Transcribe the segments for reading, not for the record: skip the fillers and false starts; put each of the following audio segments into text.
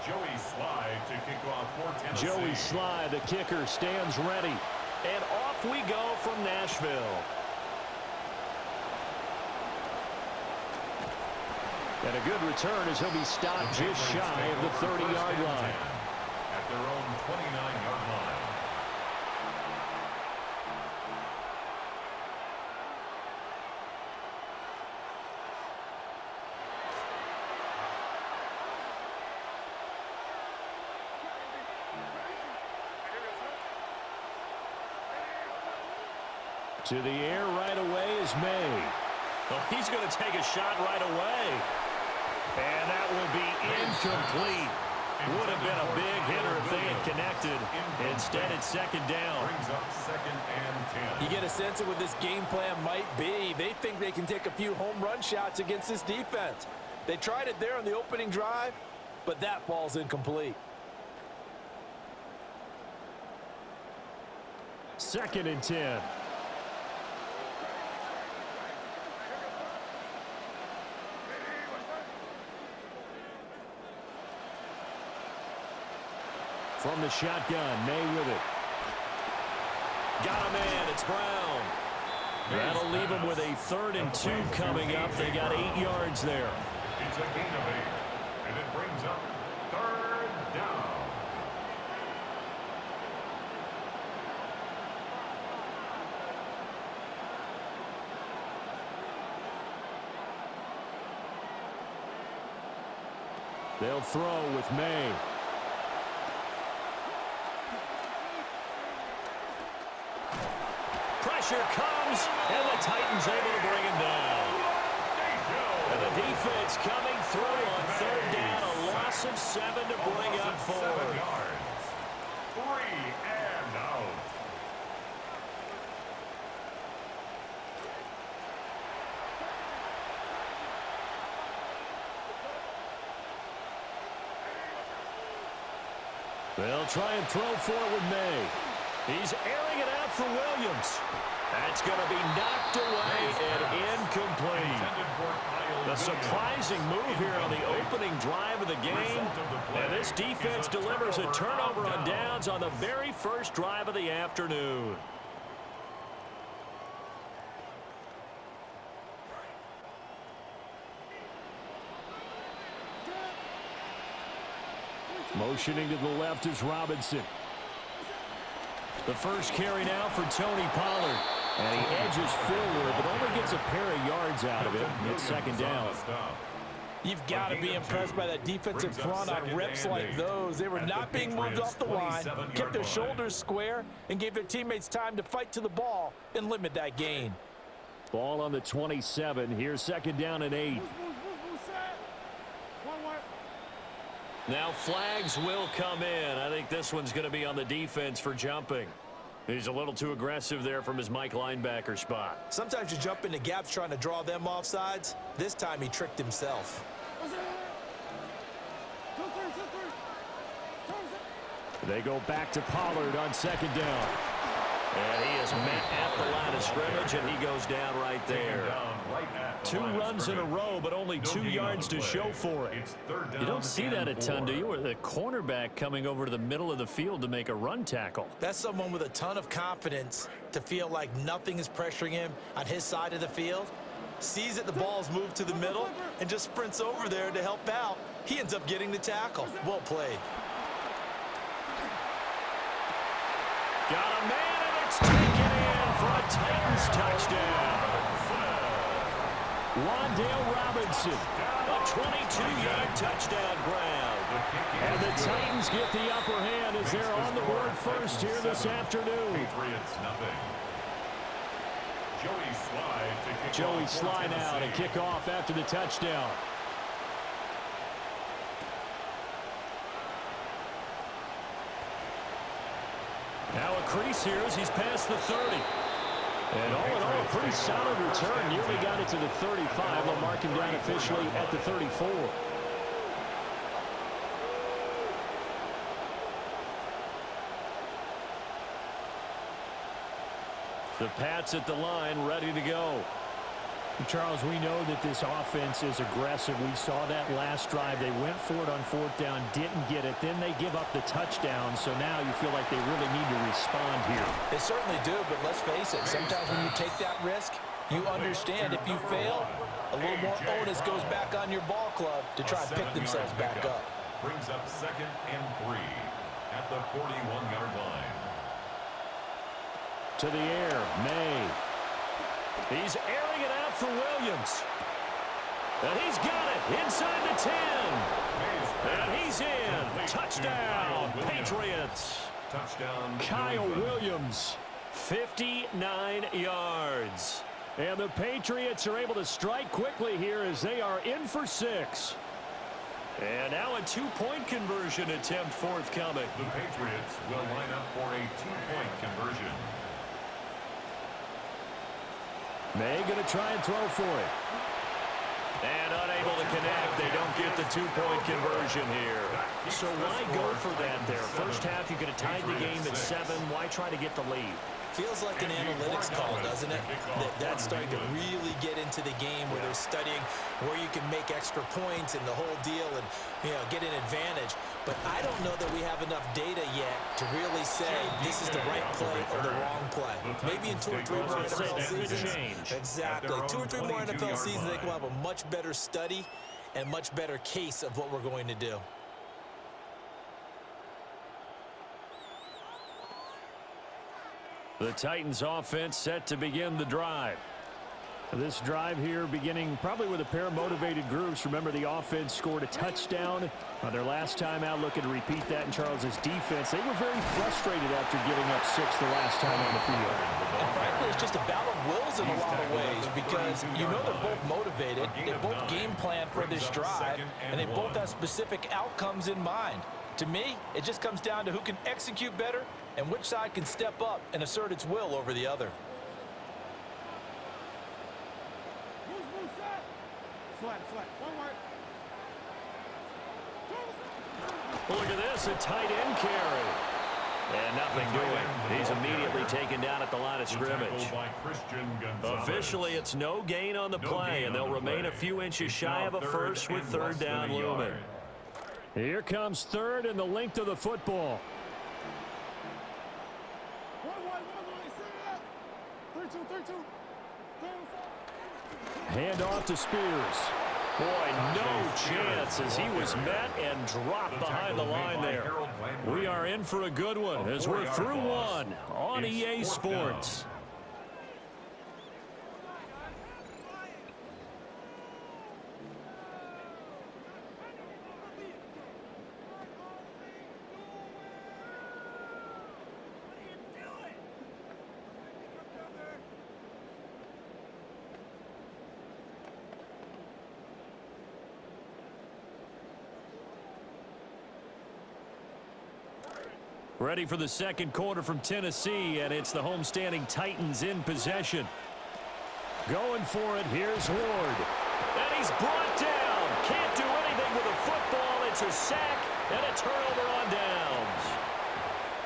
Joey Sly, the kicker, stands ready. And off we go from Nashville. And a good return as he'll be stopped just shy of the 30-yard line. At their own 29-yard line. To the air right away is May. Well, he's going to take a shot right away. And that will be incomplete. Would have been a big hitter if they had connected. Instead, it's second down. Brings up 2nd and 10. You get a sense of what this game plan might be. They think they can take a few home run shots against this defense. They tried it there on the opening drive, but that ball's incomplete. 2nd and 10. From the shotgun, May with it. Got a man, it's Brown. That'll leave them with a 3rd and 2 coming up. They got 8 yards there. It's a gain of 8, and it brings up 3rd down. They'll throw with May. Pressure comes, and the Titans able to bring him down. And the defense coming through on 3rd down, a loss of 7 to bring up 4. 7 yards. 3 and out. They'll try and throw for it with May. He's airing it out for Williams. That's going to be knocked away and incomplete. The surprising move here on the opening drive of the game. And this defense delivers a turnover on downs on the very first drive of the afternoon. Motioning to the left is Robinson. The first carry now for Tony Pollard. And he edges forward, but only gets a pair of yards out of it. It's 2nd down. You've got to be impressed by that defensive front on reps like those. They were not being moved off the line, kept their shoulders square, and gave their teammates time to fight to the ball and limit that gain. Ball on the 27. Here's 2nd down and 8. Now flags will come in. I think this one's going to be on the defense for jumping. He's a little too aggressive there from his Mike linebacker spot. Sometimes you jump into gaps trying to draw them off sides. This time he tricked himself. They go back to Pollard on 2nd down. And he is met at the line of scrimmage, and he goes down right there. 2 runs in a row, but only 2 yards to show for it. You don't see that a ton, do you? Or the cornerback coming over to the middle of the field to make a run tackle. That's someone with a ton of confidence to feel like nothing is pressuring him on his side of the field. Sees that the ball's moved to the middle and just sprints over there to help out. He ends up getting the tackle. Well played. Got a man, and it's taken in for a Titans touchdown. Wan'Dale Robinson, a 22-yard touchdown grab. And the Titans get the upper hand as they're on the board first here this afternoon. Patriots nothing. Joey Sly now to kick off after the touchdown. Now a crease here as he's past the 30. And all in all, a pretty solid return. Nearly got it to the 35. They'll mark him down officially at the 34. The Pats at the line, ready to go. Charles, we know that this offense is aggressive. We saw that last drive. They went for it on fourth down, didn't get it. Then they give up the touchdown. So now you feel like they really need to respond here. They certainly do, but let's face it. Sometimes when you take that risk, you understand if you fail, a little more onus goes back on your ball club to try and pick themselves back up. Brings up 2nd and 3 at the 41-yard line. To the air, May. He's airing it out for Williams. And he's got it inside the 10. And he's in. Touchdown, Patriots. Touchdown, Kyle Williams, 59 yards. And the Patriots are able to strike quickly here as they are in for 6. And now a 2-point conversion attempt forthcoming. The Patriots will line up for a 2-point conversion. May going to try and throw for it. And unable to connect. They don't get the 2-point conversion here. So why go for that there? First half, you could have tied the game at 7. Why try to get the lead? Feels like an analytics call, doesn't it? That's starting to really get into the game where they're studying where you can make extra points and the whole deal and, get an advantage. But I don't know that we have enough data yet to really say this is the right play or the wrong play. Maybe in 2 or 3 more NFL seasons. Exactly. 2 or 3 more NFL seasons, I think we'll have a much better study and much better case of what we're going to do. The Titans offense set to begin the drive. This drive here beginning probably with a pair of motivated groups. Remember, the offense scored a touchdown on their last time out. Looking to repeat that in Charles's defense. They were very frustrated after giving up 6 the last time on the field. And frankly, it's just a battle of wills in a lot of ways because they're both motivated. They both game plan for this drive, and they both have specific outcomes in mind. To me, it just comes down to who can execute better and which side can step up and assert its will over the other. Look at this, a tight end carry. And nothing doing. He's immediately taken down at the line of scrimmage. Officially, it's no gain on the play, and they'll remain a few inches shy of a first with 3rd down looming. Here comes 3rd and the length of the football. Hand off to Spears. Boy, no chance as he was met and dropped behind the line there. We are in for a good one as we're through 1 on EA Sports. Ready for the second quarter from Tennessee, and it's the homestanding Titans in possession. Going for it, here's Ward. And he's brought down. Can't do anything with a football. It's a sack and a turnover on downs.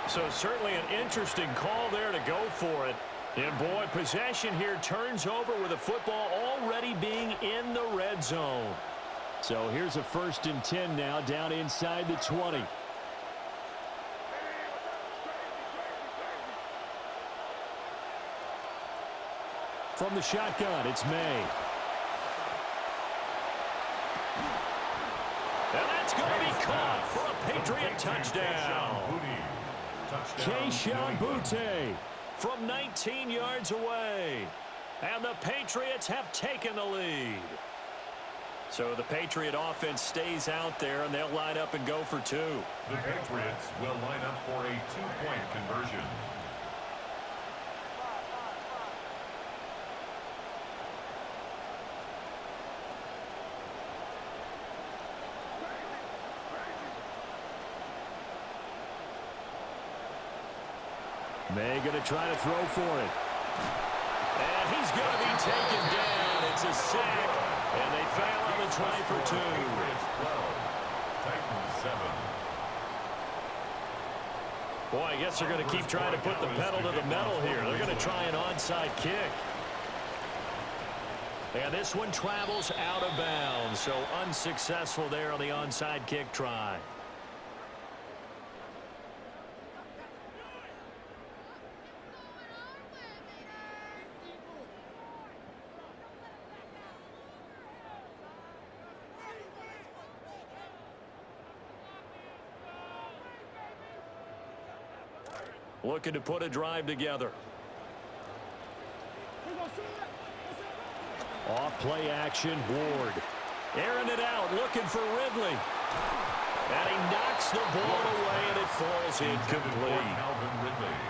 So certainly an interesting call there to go for it. And boy, possession here turns over with a football already being in the red zone. So here's a 1st and 10 now down inside the 20. From the shotgun, it's May. And that's going to be caught for a Patriot touchdown. Keyshawn Boutte from 19 yards away. And the Patriots have taken the lead. So the Patriot offense stays out there, and they'll line up and go for 2. The Patriots will line up for a 2-point conversion. May going to try to throw for it. And he's going to be taken down. It's a sack, and they fail on the try for 2. Titans 7. Boy, I guess they're going to keep trying to put the pedal to the metal here. They're going to try an onside kick. And this one travels out of bounds, so unsuccessful there on the onside kick try. Looking to put a drive together. Off play action, Ward. Airing it out, looking for Ridley. And he knocks the ball away, and it falls incomplete.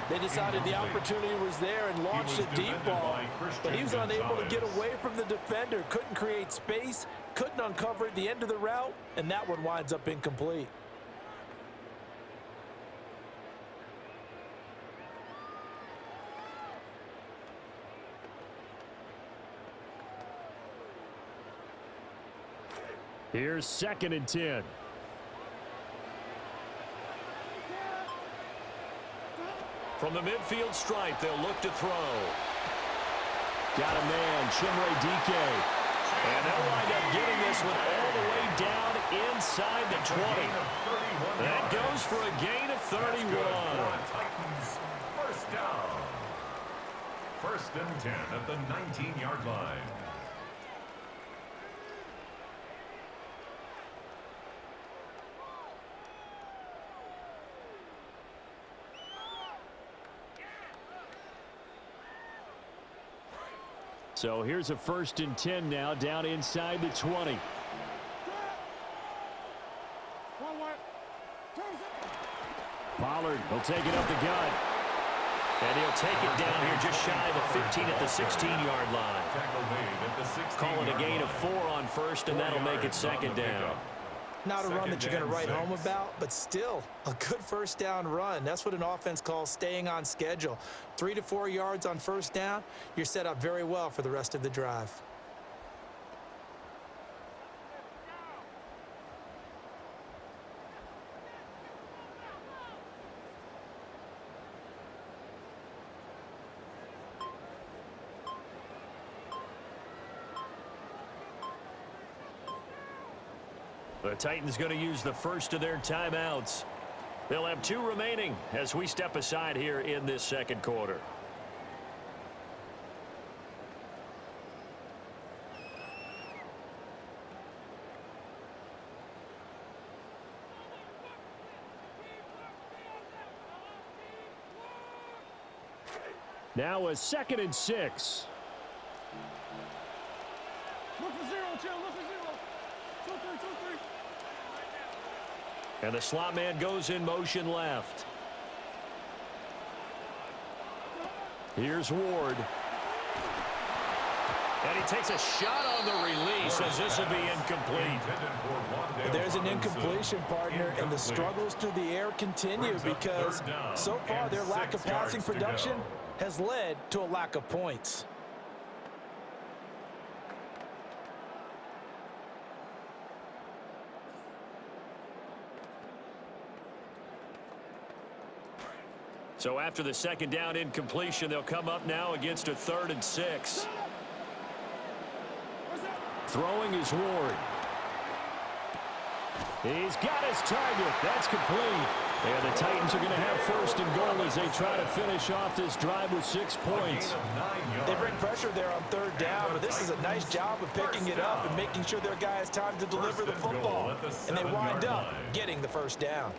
They decided the opportunity was there and launched a deep ball, but he was unable to get away from the defender, couldn't create space, couldn't uncover at the end of the route, and that one winds up incomplete. Here's 2nd and 10. From the midfield stripe, they'll look to throw. Got a man, Chimere DK. And they'll wind up getting this one all the way down inside the 20. That goes for a gain of 31. Titans first down. 1st and 10 at the 19-yard line. So here's a 1st and 10 now, down inside the 20. Pollard will take it up the gut. And he'll take it down here just shy of the 15 at the 16-yard line. Call it a gain of 4 on 1st, and that'll make it 2nd down. Not a run that you're going to write home about, but still a good 1st down run. That's what an offense calls staying on schedule. 3 to 4 yards on 1st down, you're set up very well for the rest of the drive. The Titans going to use the first of their timeouts. They'll have 2 remaining as we step aside here in this 2nd quarter. Now a 2nd and 6. Look for 0, chill, look for 0. 2, 3, 2, 3. And the slot man goes in motion left. Here's Ward. And he takes a shot on the release as this will be incomplete. There's an incompletion, partner, and the struggles through the air continue because so far their lack of passing production has led to a lack of points. So after the 2nd down incompletion, they'll come up now against a 3rd and 6. Throwing is Ward. He's got his target. That's complete. And the Titans are going to have 1st and goal as they try to finish off this drive with 6 points. They bring pressure there on 3rd down, but this is a nice job of picking it up and making sure their guy has time to deliver the football. And they wind up getting the 1st down.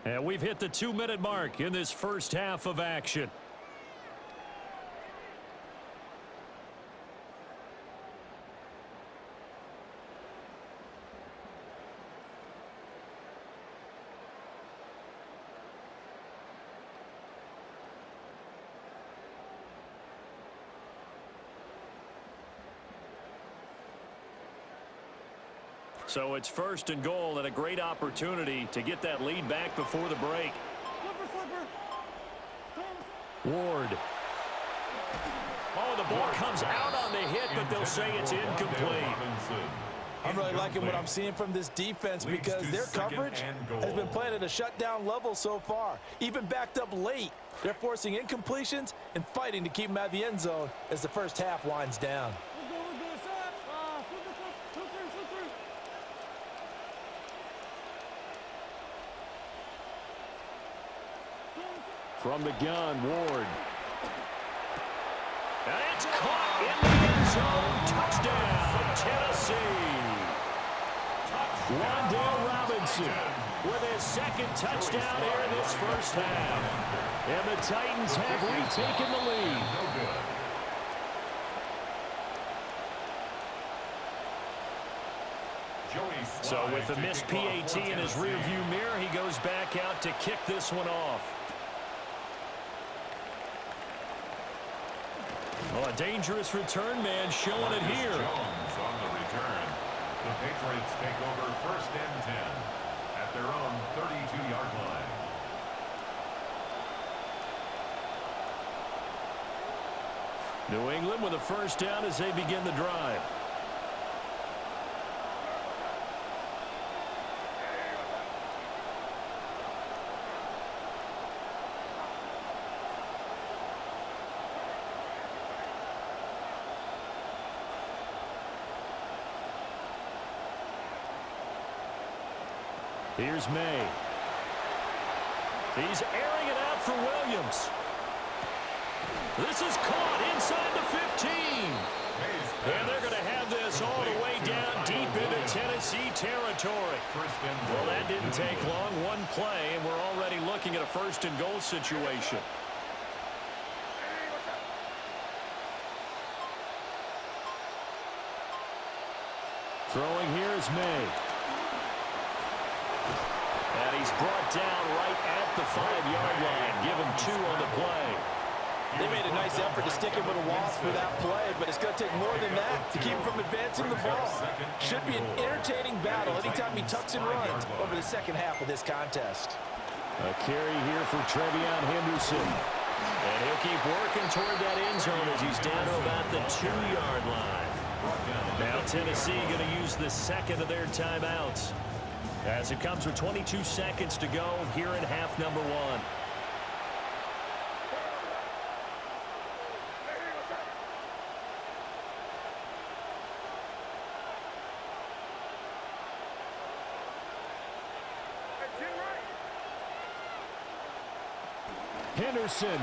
And we've hit the 2-minute mark in this first half of action. So it's 1st and goal and a great opportunity to get that lead back before the break. Ward. Oh, the ball comes out on the hit, but they'll say it's incomplete. I'm really liking what I'm seeing from this defense because their coverage has been playing at a shutdown level so far. Even backed up late, they're forcing incompletions and fighting to keep them out of the end zone as the first half winds down. From the gun, Ward. And it's caught in the end zone. Touchdown, Tennessee. Wan'Dale Robinson with his second touchdown here in this first half. And the Titans have retaken the lead. So with the missed PAT in his rearview mirror, he goes back out to kick this one off. Oh, a dangerous return man showing it here. Jones on the return. The Patriots take over 1st and 10 at their own 32-yard line. New England with a first down as they begin the drive. Here's May. He's airing it out for Williams. This is caught inside the 15. And they're going to have this all the way down deep into Tennessee territory. Well, that didn't take long. One play, and we're already looking at a 1st and goal situation. Throwing here is May. And he's brought down right at the 5-yard line. Give him 2 on the play. They made a nice effort to stick him with a loss for that play, but it's going to take more than that to keep him from advancing the ball. Should be an entertaining battle anytime he tucks and runs over the second half of this contest. A carry here for Trevion Henderson. And he'll keep working toward that end zone as he's down to about the 2-yard line. Now Tennessee going to use the second of their timeouts, as it comes with 22 seconds to go here in half number 1. Henderson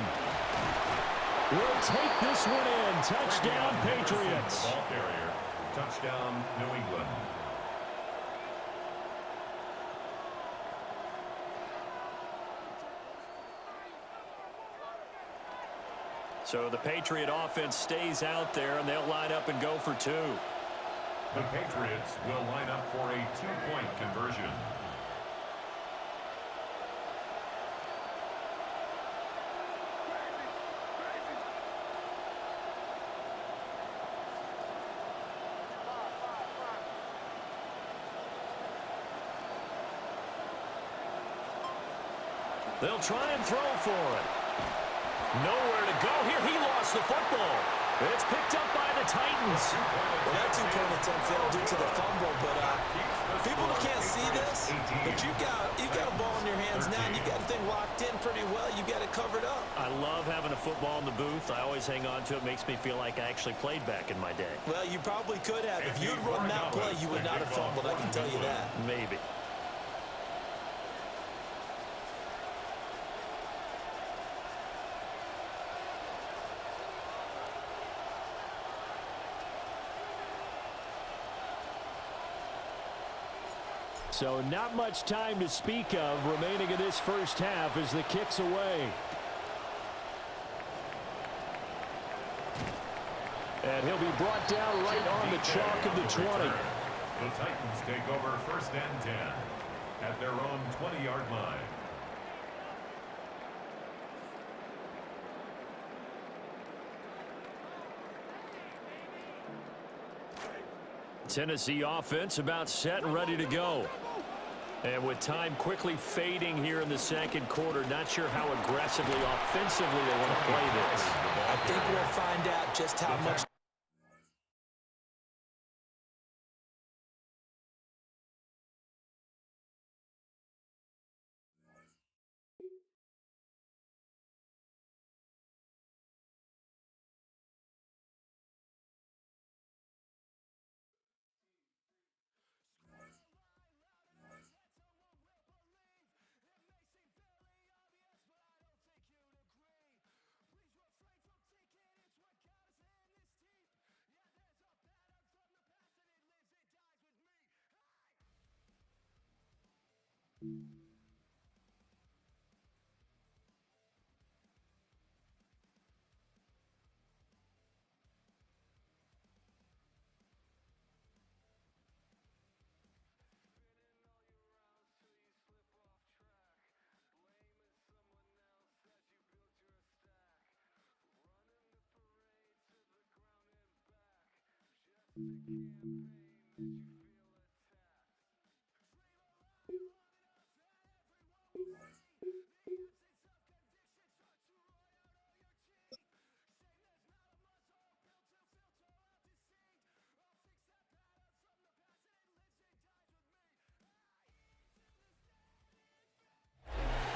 will take this one in. Touchdown, Patriots. Ball carrier. Touchdown, New England. So the Patriot offense stays out there, and they'll line up and go for 2. The Patriots will line up for a 2-point conversion. They'll try and throw for it. Nowhere to go here. He lost the football. It's picked up by the Titans. Well, that 2-point attempt failed due to the fumble, but people can't see this, but you've got a ball in your hands now, and you've got the thing locked in pretty well. You've got it covered up. I love having a football in the booth. I always hang on to it. Makes me feel like I actually played back in my day. Well, you probably could have. If you'd run that play, you would not have fumbled, I can tell you that. Maybe. So not much time to speak of remaining in this first half as the kick's away. And he'll be brought down right on the chalk of the 20. The Titans take over 1st and 10 at their own 20-yard line. Tennessee offense about set and ready to go. And with time quickly fading here in the second quarter, not sure how aggressively, offensively they want to play this. I think we'll find out just how much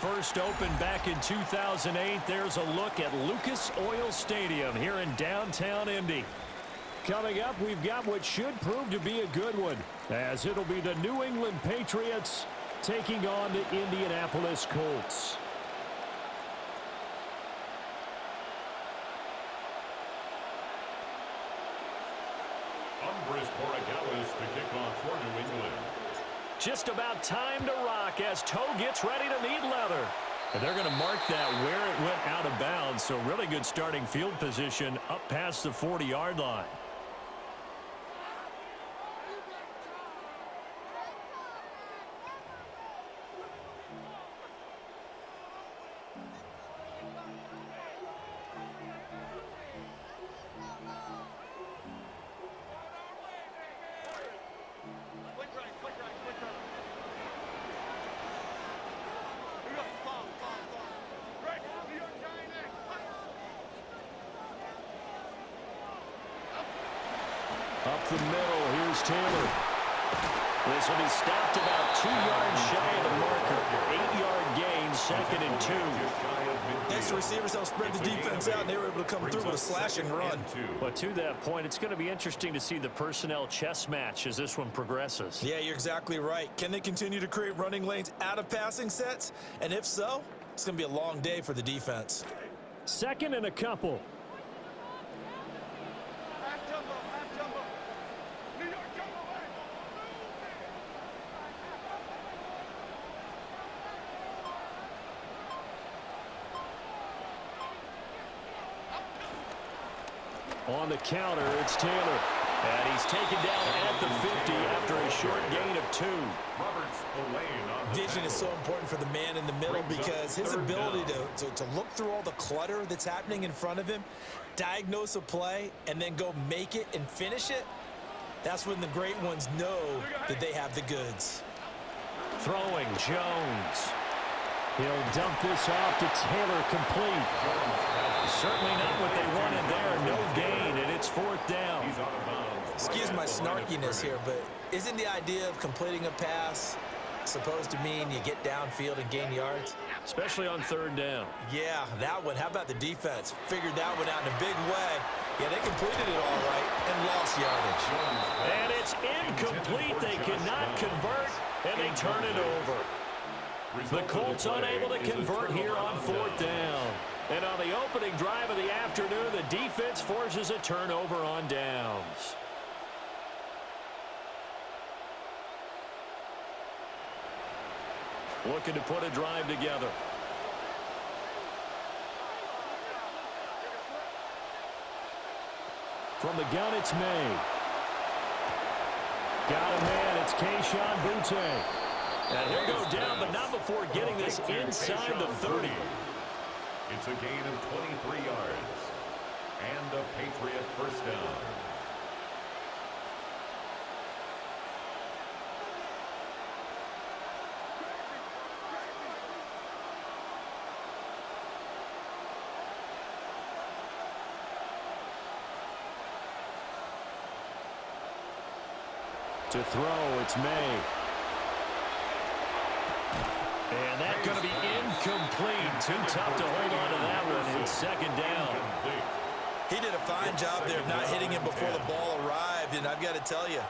First opened back in 2008. There's a look at Lucas Oil Stadium here in downtown Indy. Coming up, we've got what should prove to be a good one, as it'll be the New England Patriots taking on the Indianapolis Colts. To kick off for New England. Just about time to rock as Toe gets ready to meet leather. And they're going to mark that where it went out of bounds, so really good starting field position up past the 40-yard line. Up the middle, here's Taylor. This will be stopped about 2 yards shy of the marker. 8-yard gain, 2nd and 2. Next, the receivers helped spread the defense out, and they were able to come through with a slashing run. But to that point, it's going to be interesting to see the personnel chess match as this one progresses. Yeah, you're exactly right. Can they continue to create running lanes out of passing sets? And if so, it's going to be a long day for the defense. 2nd and a couple. On the counter, it's Taylor. And he's taken down at the 50 after a short gain of 2. Vision is so important for the man in the middle because his ability to look through all the clutter that's happening in front of him, diagnose a play, and then go make it and finish it, that's when the great ones know that they have the goods. Throwing, Jones. He'll dump this off to Taylor, complete. Certainly not what they wanted there. No gain, and it's 4th down. Excuse my snarkiness here, but isn't the idea of completing a pass supposed to mean you get downfield and gain yards? Especially on 3rd down. Yeah, that one. How about the defense? Figured that one out in a big way. Yeah, they completed it all right and lost yardage. And it's incomplete. They cannot convert, and they turn it over. The Colts unable to convert here on 4th down. And on the opening drive of the afternoon, the defense forces a turnover on downs. Looking to put a drive together. From the gun, it's May. Got a man, it's Kayshon Boutte. And he'll go down, but not before getting this inside the 30. It's a gain of 23 yards and a Patriot first down. To throw, it's May. And that's going to be incomplete. Too tough to hold on to that one. It's 2nd down. He did a fine job there of not hitting him before the ball arrived, and I've got to tell you,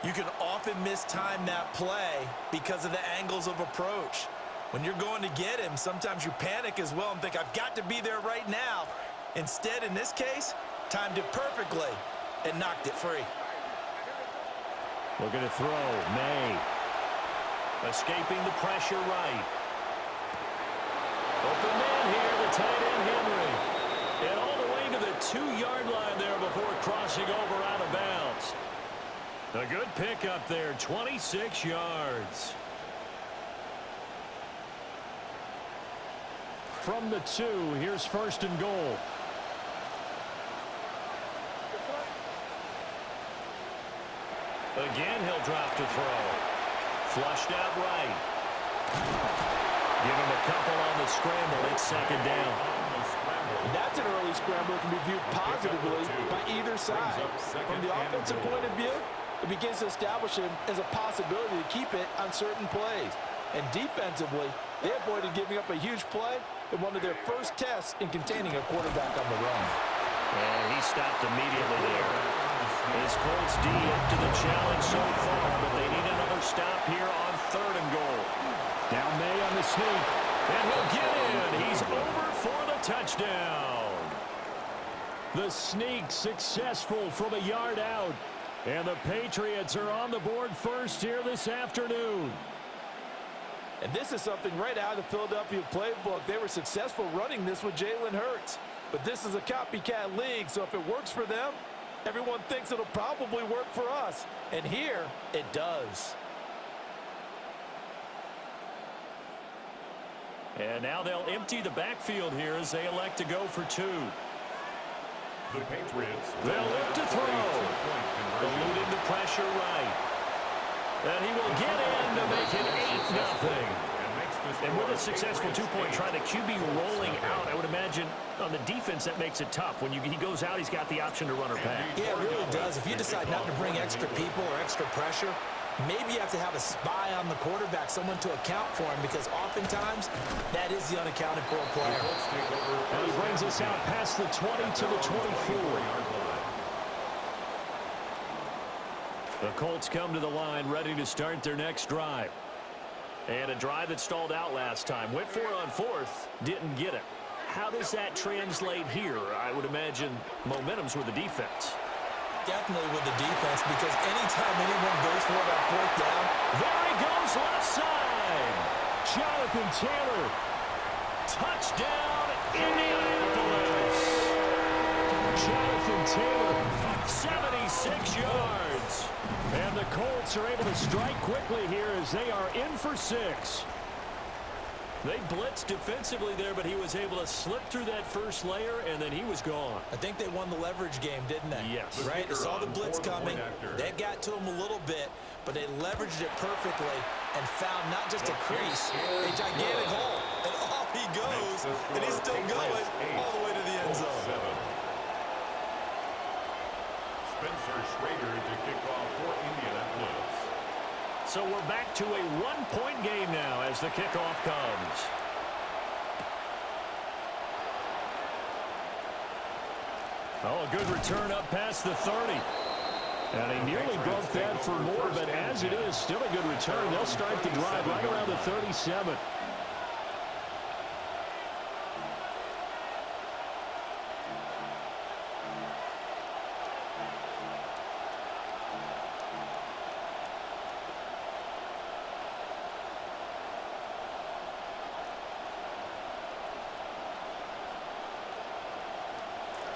you can often mistime that play because of the angles of approach. When you're going to get him, sometimes you panic as well and think, I've got to be there right now. Instead, in this case, timed it perfectly and knocked it free. Looking to throw, May. Escaping the pressure right. Open man here, the tight end Henry. And all the way to the 2-yard line there before crossing over out of bounds. A good pickup there, 26 yards. From the 2, here's 1st and goal. Again, he'll drop to throw. Flushed out right. Give him a couple on the scramble. It's 2nd down. That's an early scramble that can be viewed positively by either side. From the offensive point of view, it begins to establish him as a possibility to keep it on certain plays. And defensively, they avoided giving up a huge play in one of their first tests in containing a quarterback on the run. And he stopped immediately there. His Colts D up to the challenge so far, but they need another stop here on 3rd and goal. Now May on the sneak. And he'll get in. He's over for the touchdown. The sneak successful from a yard out. And the Patriots are on the board first here this afternoon. And this is something right out of the Philadelphia playbook. They were successful running this with Jalen Hurts. But this is a copycat league, so if it works for them, everyone thinks it'll probably work for us. And here, it does. And now they'll empty the backfield here as they elect to go for 2. The Patriots. They'll look to throw. Eluding the pressure right. And he will get in to make it 8-0. And with a successful 2-point try, the QB rolling out, I would imagine on the defense that makes it tough. When he goes out, he's got the option to run or pass. Yeah, it really does. If you decide not to bring extra people or extra pressure, maybe you have to have a spy on the quarterback, someone to account for him, because oftentimes that is the unaccounted for player. And he brings us out past the 20 to the 24. The Colts come to the line ready to start their next drive. And a drive that stalled out last time. Went for it on 4th, didn't get it. How does that translate here? I would imagine momentum's with the defense. Definitely with the defense, because anytime anyone goes for it on 4th down, there he goes left side. Jonathan Taylor. Touchdown, Indianapolis. Jonathan Taylor. 76 yards. And the Colts are able to strike quickly here as they are in for 6. They blitzed defensively there, but he was able to slip through that first layer, and then he was gone. I think they won the leverage game, didn't they? Yes. Right? They saw the blitz coming. That got to him a little bit, but they leveraged it perfectly and found not just a crease, a gigantic hole. And off he goes, and he's still going all the way to the end zone. Spencer Schrader to kick off for Indianapolis. So we're back to a 1-point game now as the kickoff comes. Oh, a good return up past the 30. And he nearly broke that for more, but as it is, still a good return. They'll start the drive right around the 37.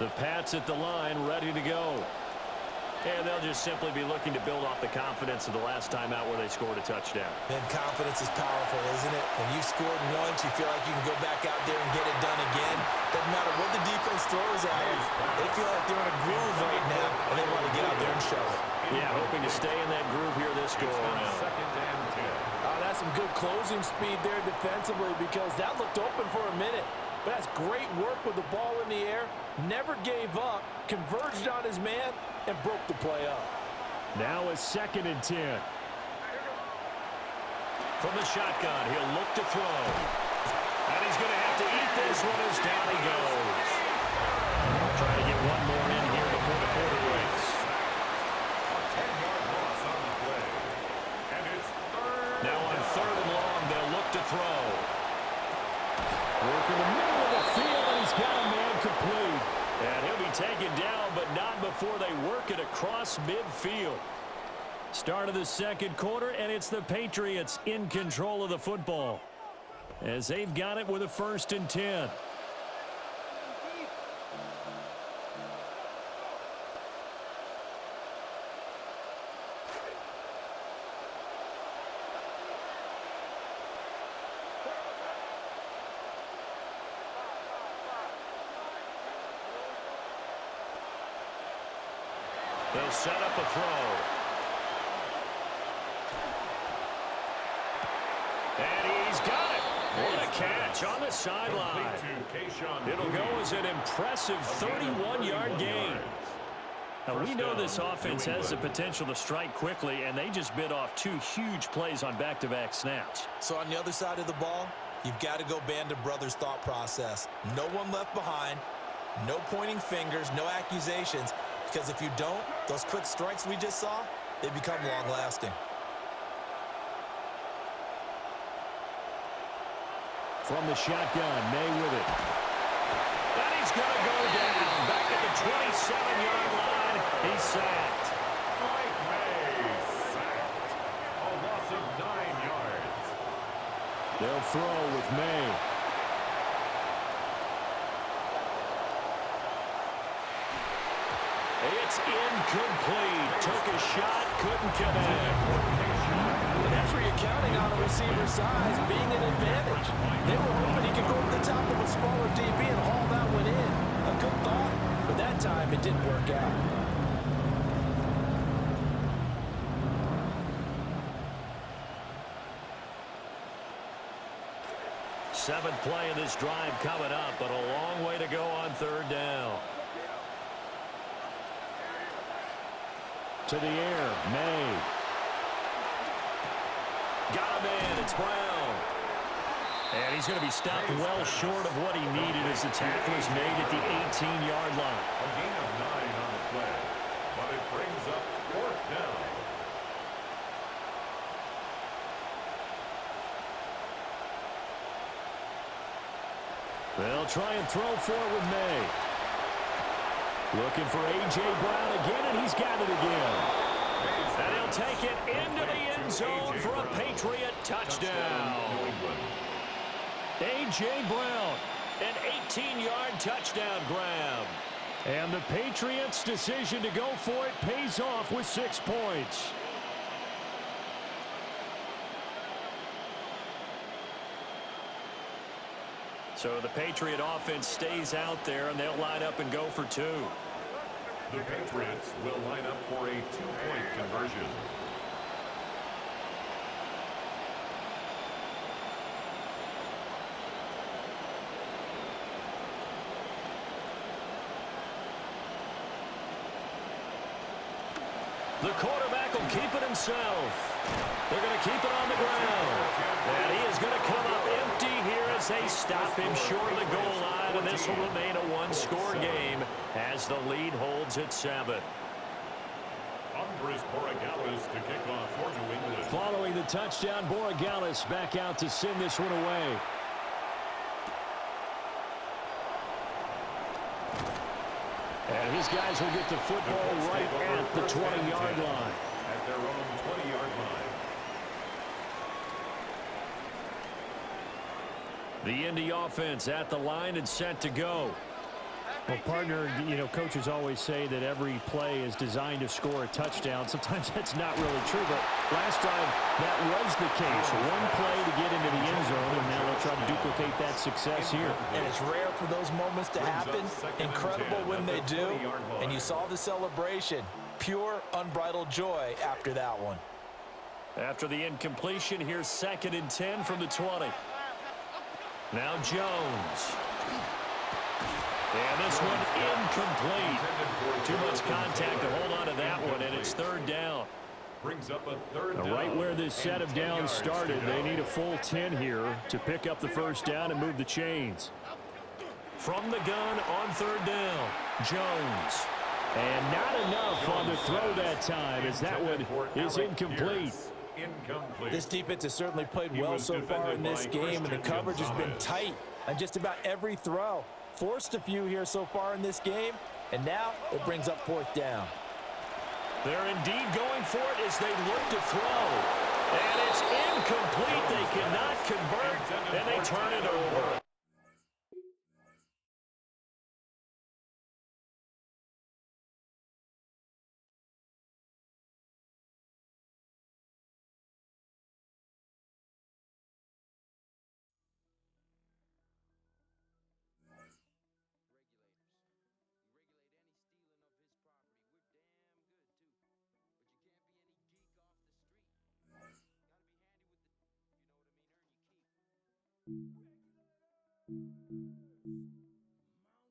The Pats at the line, ready to go. And they'll just simply be looking to build off the confidence of the last time out where they scored a touchdown. And confidence is powerful, isn't it? When you've scored once, you feel like you can go back out there and get it done again. Doesn't matter what the defense throws at them. They feel like they're in a groove right now, and they want to get out there and show it. Yeah, hoping to stay in that groove here this go-around. That's some good closing speed there defensively, because that looked open for a minute. But that's great work with the ball in the air. Never gave up, converged on his man, and broke the play up. Now a 2nd and 10. From the shotgun, he'll look to throw. And he's going to have to eat this one as down he goes. Trying to get one more in here before the quarter breaks. Now on 3rd and long, they'll look to throw. Work in the middle of the field, and he's got a man complete. And he'll be taken down, but not before they work it across midfield. Start of the second quarter, and it's the Patriots in control of the football as they've got it with a 1st and 10. They'll set up a throw. And he's got it. What a catch on the sideline. It'll go as an impressive 31-yard gain. Now, we know this offense has the potential to strike quickly, and they just bit off 2 huge plays on back-to-back snaps. So on the other side of the ball, you've got to go Band of Brothers thought process. No one left behind, no pointing fingers, no accusations, because if you don't, those quick strikes we just saw, they become long-lasting. From the shotgun, May with it. And he's going to go down back at the 27-yard line. He's sacked. Mike May sacked. A loss of 9 yards. They'll throw with May. It's incomplete. Took a shot, couldn't connect. And that's where you're counting on a receiver's size being an advantage. They were hoping he could go over the top of a smaller DB and haul that one in. A good thought, but that time it didn't work out. Seventh play of this drive coming up, but a long way to go on 3rd down. To the air, May. Got him in, it's Brown. And he's going to be stopped well short of what he needed as the tackle is made at the 18-yard line. A gain of 9 on the play, but it brings up 4th down. They'll try and throw for it with May. Looking for A.J. Brown again, and he's got it again. And he'll take it into the end zone for a Patriot touchdown. A.J. Brown, an 18-yard touchdown grab. And the Patriots' decision to go for it pays off with 6 points. So the Patriot offense stays out there, and they'll line up and go for 2. The Patriots will line up for a 2-point conversion. The quarterback will keep it himself. They're going to keep it on the ground. And he is going to come up empty here as they stop him short of the goal line. And this will remain a 1-score game as the lead holds at 7. Andres Borregales to kick off for New England. Following the touchdown, Borregales back out to send this one away. And his guys will get the football right at the 20-yard line. At their own 20-yard line. The Indy offense at the line and set to go. Well, partner, you know, coaches always say that every play is designed to score a touchdown. Sometimes that's not really true, but last drive that was the case. One play to get into the end zone, and now they'll try to duplicate that success here. And it's rare for those moments to happen. Incredible when they do. And you saw the celebration. Pure, unbridled joy after that one. After the incompletion, here's 2nd and 10 from the 20. Now Jones. And this one incomplete. Too much contact to hold on to that one, and it's 3rd down. Brings up a 3rd down. Right where this set of downs started, they need a full 10 here to pick up the 1st down and move the chains. From the gun on 3rd down, Jones. And not enough on the throw that time, as that one is incomplete. This defense has certainly played well so far in this game, and the coverage has been tight on just about every throw. Forced a few here so far in this game, and now it brings up 4th down. They're indeed going for it as they look to throw. And it's incomplete. They cannot convert, and they turn it over. Regulators, you know what I mean? Earn your keep.